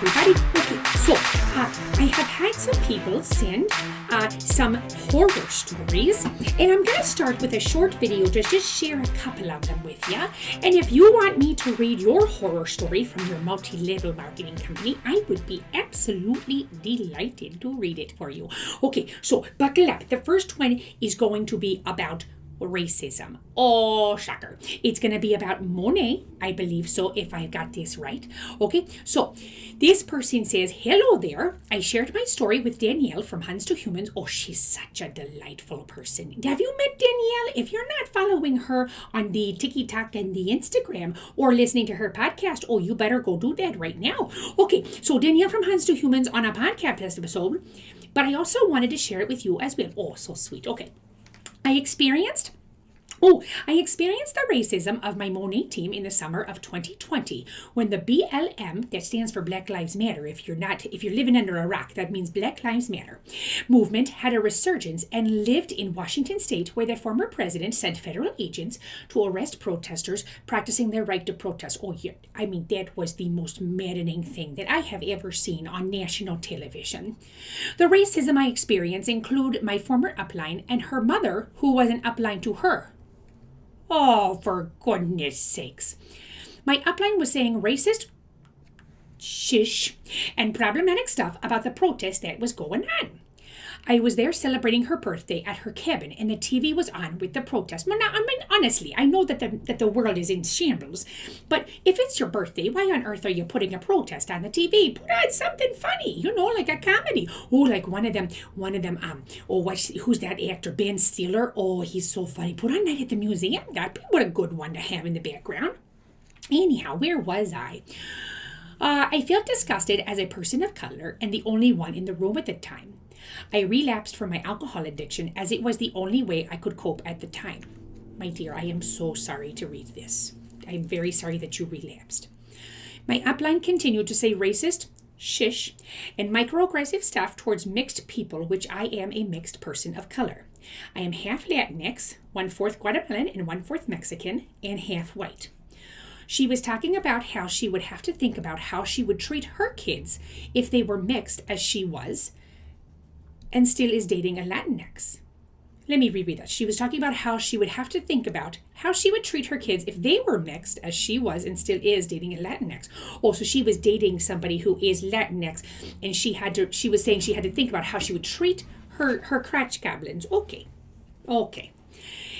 everybody. Okay, so I have had some people send some horror stories, and I'm going to start with a short video to just share a couple of them with you. And if you want me to read your horror story from your multi-level marketing company, I would be absolutely delighted to read it for you. Okay, so buckle up. The first one is going to be about racism. Oh, shocker. It's going to be about Monet, I believe so, if I got this right. Okay, so this person says, hello there. I shared my story with Danielle from Huns to Humans. Oh, she's such a delightful person. Have you met Danielle? If you're not following her on the TikTok and the Instagram or listening to her podcast, oh, you better go do that right now. Okay, so Danielle from Huns to Humans on a podcast episode, but I also wanted to share it with you as well. Oh, so sweet. Okay. I experienced the racism of my Monet team in the summer of 2020 when the BLM, that stands for Black Lives Matter, if you're living under a rock, that means Black Lives Matter, movement had a resurgence and lived in Washington state, where the former president sent federal agents to arrest protesters practicing their right to protest. Oh yeah, I mean, that was the most maddening thing that I have ever seen on national television. The racism I experienced include my former upline and her mother, who was an upline to her. Oh, for goodness sakes. My upline was saying racist shish and problematic stuff about the protest that was going on. I was there celebrating her birthday at her cabin, and the TV was on with the protest. Well, now, I mean, honestly, I know that the world is in shambles, but if it's your birthday, why on earth are you putting a protest on the TV? Put on something funny, like a comedy. Oh, like one of them. Who's that actor? Ben Stiller. Oh, he's so funny. Put on that at the museum. That'd be what a good one to have in the background. Anyhow, where was I? I felt disgusted as a person of color and the only one in the room at the time. I relapsed from my alcohol addiction as it was the only way I could cope at the time. My dear, I am so sorry to read this. I am very sorry that you relapsed. My upline continued to say racist, shish, and microaggressive stuff towards mixed people, which I am a mixed person of color. I am half Latinx, 1/4 Guatemalan and 1/4 Mexican, and half white. She was talking about how she would have to think about how she would treat her kids if they were mixed as she was, and still is dating a Latinx. Let me reread that. She was talking about how she would have to think about how she would treat her kids if they were mixed as she was and still is dating a Latinx. Oh, so she was dating somebody who is Latinx, and she was saying she had to think about how she would treat her crotch goblins. Okay.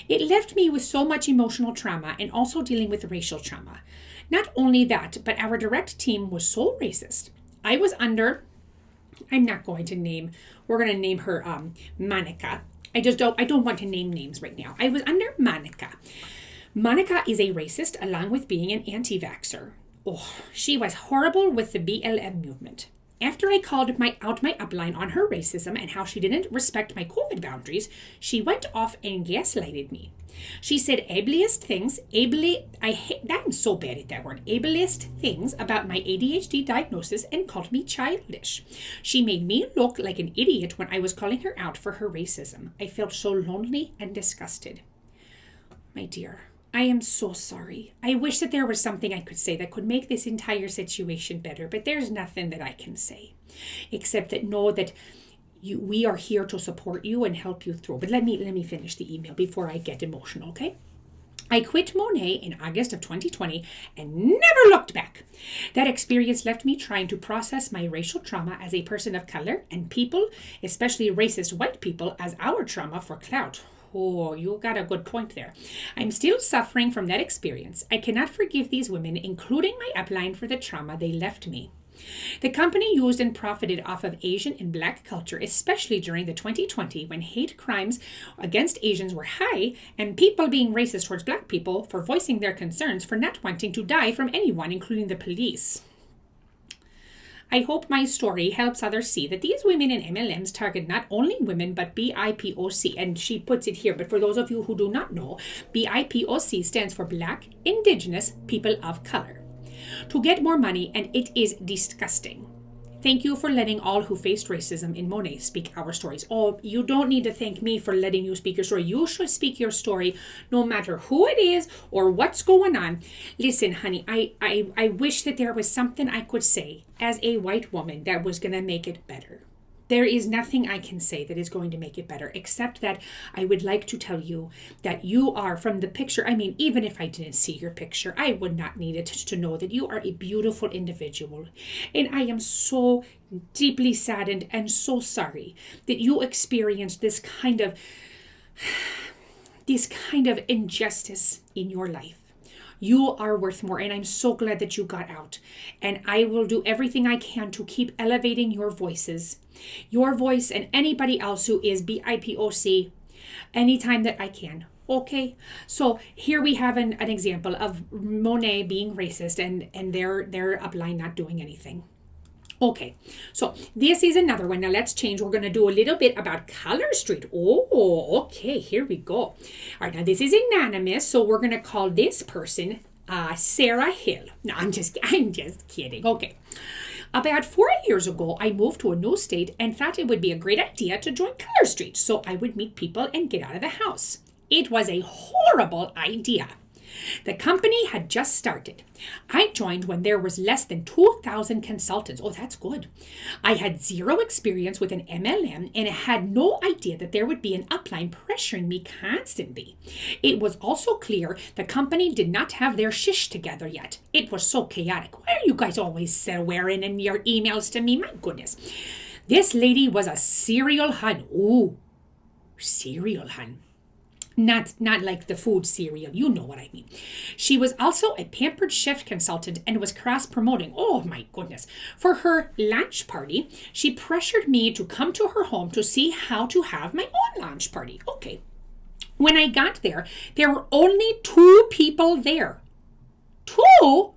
It left me with so much emotional trauma and also dealing with racial trauma. Not only that, but our direct team was so racist. We're going to name her Monica. I don't want to name names right now. I was under Monica. Monica is a racist along with being an anti-vaxxer. Oh, she was horrible with the BLM movement. After I called out my upline on her racism and how she didn't respect my COVID boundaries, she went off and gaslighted me. She said ableist things about my ADHD diagnosis and called me childish. She made me look like an idiot when I was calling her out for her racism. I felt so lonely and disgusted. My dear, I am so sorry. I wish that there was something I could say that could make this entire situation better, but there's nothing that I can say, except that know that we are here to support you and help you through. But let me finish the email before I get emotional, okay? I quit Monet in August of 2020 and never looked back. That experience left me trying to process my racial trauma as a person of color and people, especially racist white people, as our trauma for clout. Oh, you got a good point there. I'm still suffering from that experience. I cannot forgive these women, including my upline, for the trauma they left me. The company used and profited off of Asian and Black culture, especially during the 2020 when hate crimes against Asians were high and people being racist towards Black people for voicing their concerns for not wanting to die from anyone, including the police. I hope my story helps others see that these women in MLMs target not only women but BIPOC, and she puts it here, but for those of you who do not know, BIPOC stands for Black, Indigenous, People of Color, to get more money, and it is disgusting. Thank you for letting all who faced racism in Monet speak our stories. Oh, you don't need to thank me for letting you speak your story. You should speak your story no matter who it is or what's going on. Listen, honey, I wish that there was something I could say as a white woman that was going to make it better. There is nothing I can say that is going to make it better, except that I would like to tell you that you are, from the picture, I mean, even if I didn't see your picture, I would not need it to know that you are a beautiful individual. And I am so deeply saddened and so sorry that you experienced this kind of injustice in your life. You are worth more, and I'm so glad that you got out. And I will do everything I can to keep elevating your voices. Your voice and anybody else who is BIPOC anytime that I can. Okay? So here we have an example of Monet being racist and their upline not doing anything. Okay, so this is another one. Now let's change. We're going to do a little bit about Color Street. Oh, okay, here we go. All right, now this is anonymous, so we're going to call this person Sarah Hill. No, I'm just kidding. Okay. About 4 years ago, I moved to a new state and thought it would be a great idea to join Color Street so I would meet people and get out of the house. It was a horrible idea. The company had just started. I joined when there was less than 2,000 consultants. Oh, that's good. I had zero experience with an MLM and had no idea that there would be an upline pressuring me constantly. It was also clear the company did not have their shish together yet. It was so chaotic. Why are you guys always swearing in your emails to me? My goodness. This lady was a serial hun. Ooh, serial hun. Not like the food cereal. You know what I mean. She was also a pampered chef consultant and was cross-promoting. Oh, my goodness. For her lunch party, she pressured me to come to her home to see how to have my own lunch party. Okay. When I got there were only 2 people there. 2?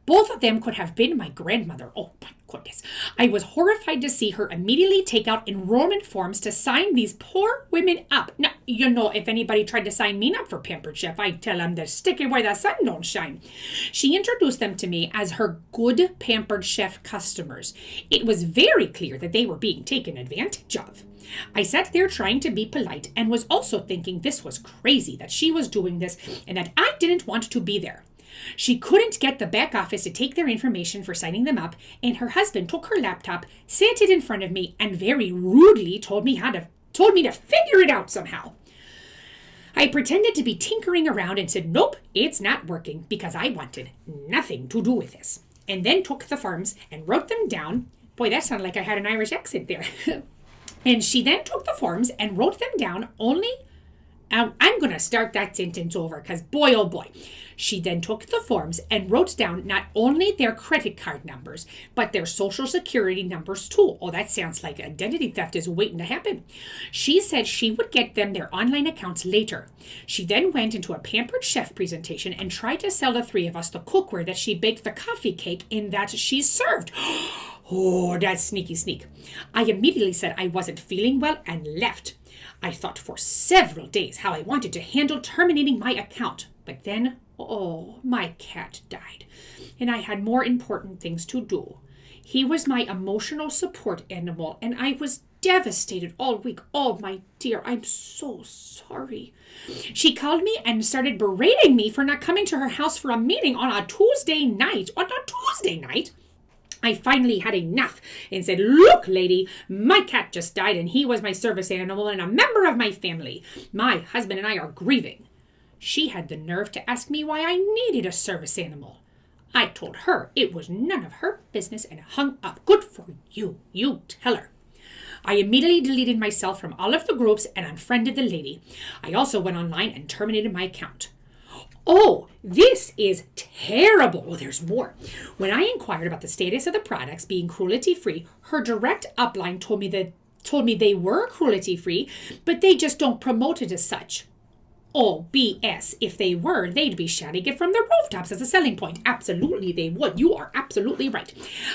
Both of them could have been my grandmother. Oh, my goodness. I was horrified to see her immediately take out enrollment forms to sign these poor women up. Now, you know, if anybody tried to sign me up for Pampered Chef, I'd tell them to stick it where the sun don't shine. She introduced them to me as her good Pampered Chef customers. It was very clear that they were being taken advantage of. I sat there trying to be polite and was also thinking this was crazy that she was doing this and that I didn't want to be there. She couldn't get the back office to take their information for signing them up, and her husband took her laptop, set it in front of me, and very rudely told me to figure it out somehow. I pretended to be tinkering around and said, nope, it's not working, because I wanted nothing to do with this. And then took the forms and wrote them down. Boy, that sounded like I had an Irish accent there. And she then took the forms and wrote them down only. I'm going to start that sentence over because boy, oh boy. She then took the forms and wrote down not only their credit card numbers, but their social security numbers too. Oh, that sounds like identity theft is waiting to happen. She said she would get them their online accounts later. She then went into a Pampered Chef presentation and tried to sell the 3 of us the cookware that she baked the coffee cake in that she served. Oh, that's sneaky sneak. I immediately said I wasn't feeling well and left. I thought for several days how I wanted to handle terminating my account. But then, my cat died. And I had more important things to do. He was my emotional support animal, and I was devastated all week. Oh, my dear, I'm so sorry. She called me and started berating me for not coming to her house for a meeting on a Tuesday night. On a Tuesday night? I finally had enough and said, look, lady, my cat just died and he was my service animal and a member of my family. My husband and I are grieving. She had the nerve to ask me why I needed a service animal. I told her it was none of her business and hung up. Good for you. You tell her. I immediately deleted myself from all of the groups and unfriended the lady. I also went online and terminated my account. Oh, this is terrible. Oh, there's more. When I inquired about the status of the products being cruelty-free, her direct upline told me they were cruelty-free, but they just don't promote it as such. Oh, BS. If they were, they'd be shouting it from the rooftops as a selling point. Absolutely, they would. You are absolutely right.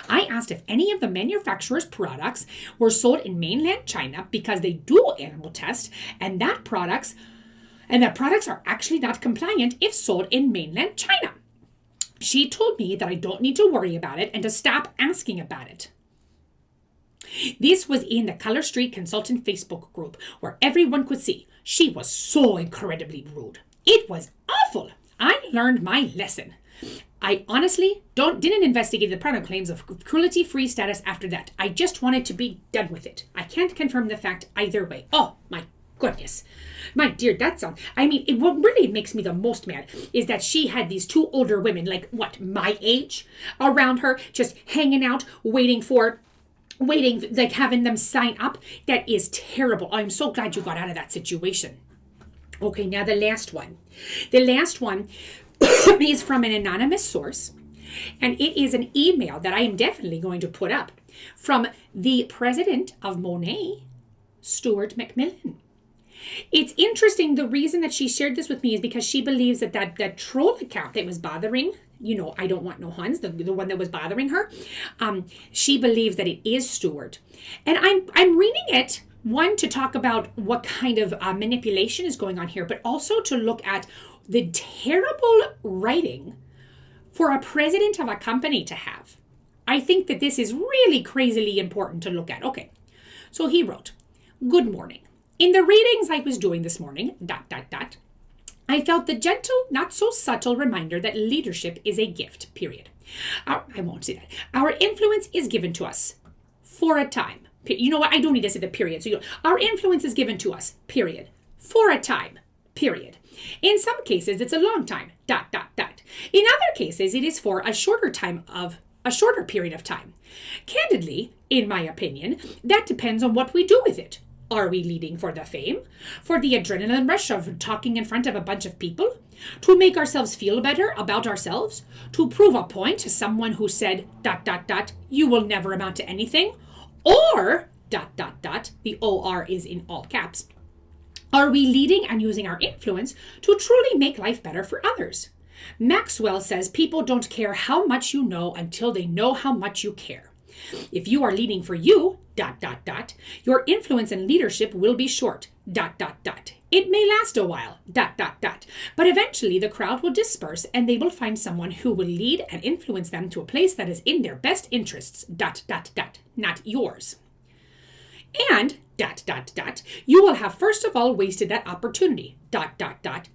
I asked if any of the manufacturer's products were sold in mainland China because they do animal test, and that products are actually not compliant if sold in mainland China. She told me that I don't need to worry about it and to stop asking about it. This was in the Color Street Consultant Facebook group where everyone could see. She was so incredibly rude. It was awful. I learned my lesson. I honestly didn't investigate the product claims of cruelty-free status after that. I just wanted to be done with it. I can't confirm the fact either way. Oh, my goodness. My dear, what really makes me the most mad is that she had these two older women, like, my age, around her, just hanging out, waiting, like having them sign up. That is terrible. I'm so glad you got out of that situation. Okay, now the last one. The last one is from an anonymous source, and it is an email that I am definitely going to put up from the president of Monet, Stuart McMillan. It's interesting. The reason that she shared this with me is because she believes that troll account that was bothering, I don't want no Huns, the one that was bothering her, she believes that it is Stuart. And I'm reading it, one, to talk about what kind of manipulation is going on here, but also to look at the terrible writing for a president of a company to have. I think that this is really crazily important to look at. Okay, so he wrote, "Good morning. In the readings I was doing this morning, ... I felt the gentle, not so subtle reminder that leadership is a gift, period. I won't say that. Our influence is given to us for a time." You know what? I don't need to say the period. So our influence is given to us, period. For a time, period. In some cases, it's a long time, ... In other cases, it is for a shorter period of time. Candidly, in my opinion, that depends on what we do with it. Are we leading for the fame? For the adrenaline rush of talking in front of a bunch of people? To make ourselves feel better about ourselves? To prove a point to someone who said ... you will never amount to anything? Or ... the OR is in all caps. Are we leading and using our influence to truly make life better for others? Maxwell says people don't care how much you know until they know how much you care. If you are leading for you ... your influence and leadership will be short ... It may last a while ... But eventually the crowd will disperse and they will find someone who will lead and influence them to a place that is in their best interests ... not yours. And ... you will have first of all wasted that opportunity ... that ...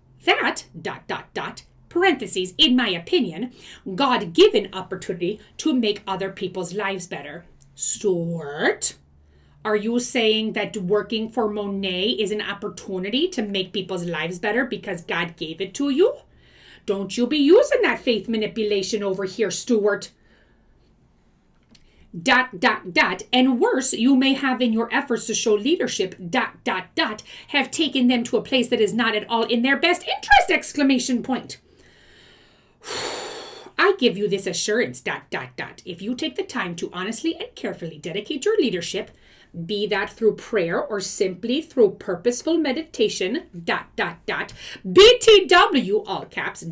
parentheses, in my opinion, God-given opportunity to make other people's lives better. Stuart, are you saying that working for Monet is an opportunity to make people's lives better because God gave it to you? Don't you be using that faith manipulation over here, Stuart. ... And worse, you may have in your efforts to show leadership ... have taken them to a place that is not at all in their best interest! Exclamation point. I give you this assurance ... If you take the time to honestly and carefully dedicate your leadership, be that through prayer or simply through purposeful meditation ... BTW, all caps ...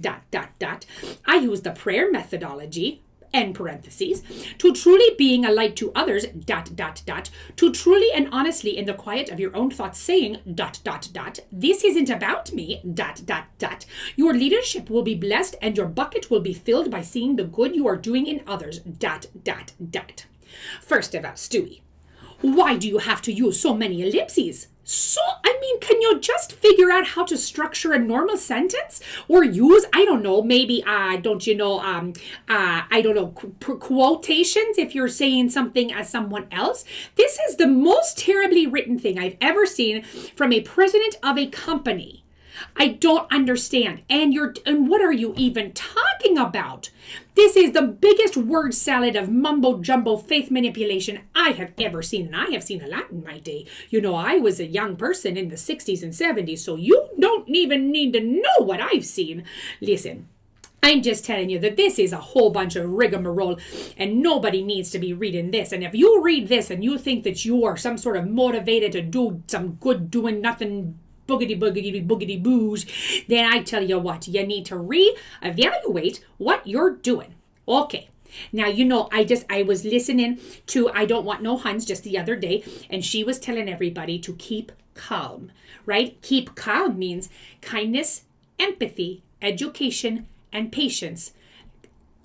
I use the prayer methodology ... end parentheses, to truly being a light to others ... to truly and honestly in the quiet of your own thoughts saying ... this isn't about me ... Your leadership will be blessed and your bucket will be filled by seeing the good you are doing in others ... First of all, Stewie, why do you have to use so many ellipses? Can you just figure out how to structure a normal sentence? Or use, quotations if you're saying something as someone else? This is the most terribly written thing I've ever seen from a president of a company. I don't understand. And what are you even talking about? This is the biggest word salad of mumbo jumbo faith manipulation I have ever seen. And I have seen a lot in my day. I was a young person in the 60s and 70s, so you don't even need to know what I've seen. Listen, I'm just telling you that this is a whole bunch of rigmarole and nobody needs to be reading this. And if you read this and you think that you are some sort of motivated to do some good doing nothing boogity boos, then I tell you what, you need to reevaluate what you're doing. Okay. Now, I was listening to I Don't Want No Huns just the other day, and she was telling everybody to keep calm, right? Keep calm means kindness, empathy, education, and patience.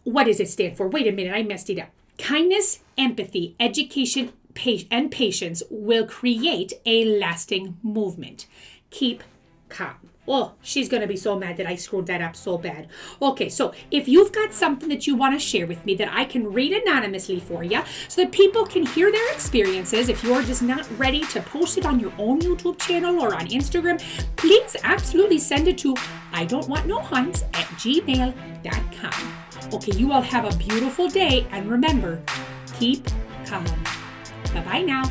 What does it stand for? Wait a minute, I messed it up. Kindness, empathy, education, and patience will create a lasting movement. Keep calm. Oh, she's going to be so mad that I screwed that up so bad. Okay, so if you've got something that you want to share with me that I can read anonymously for you so that people can hear their experiences, if you're just not ready to post it on your own YouTube channel or on Instagram, please absolutely send it to idon'twantnohunts@gmail.com. Okay, you all have a beautiful day, and remember, keep calm. Bye-bye now.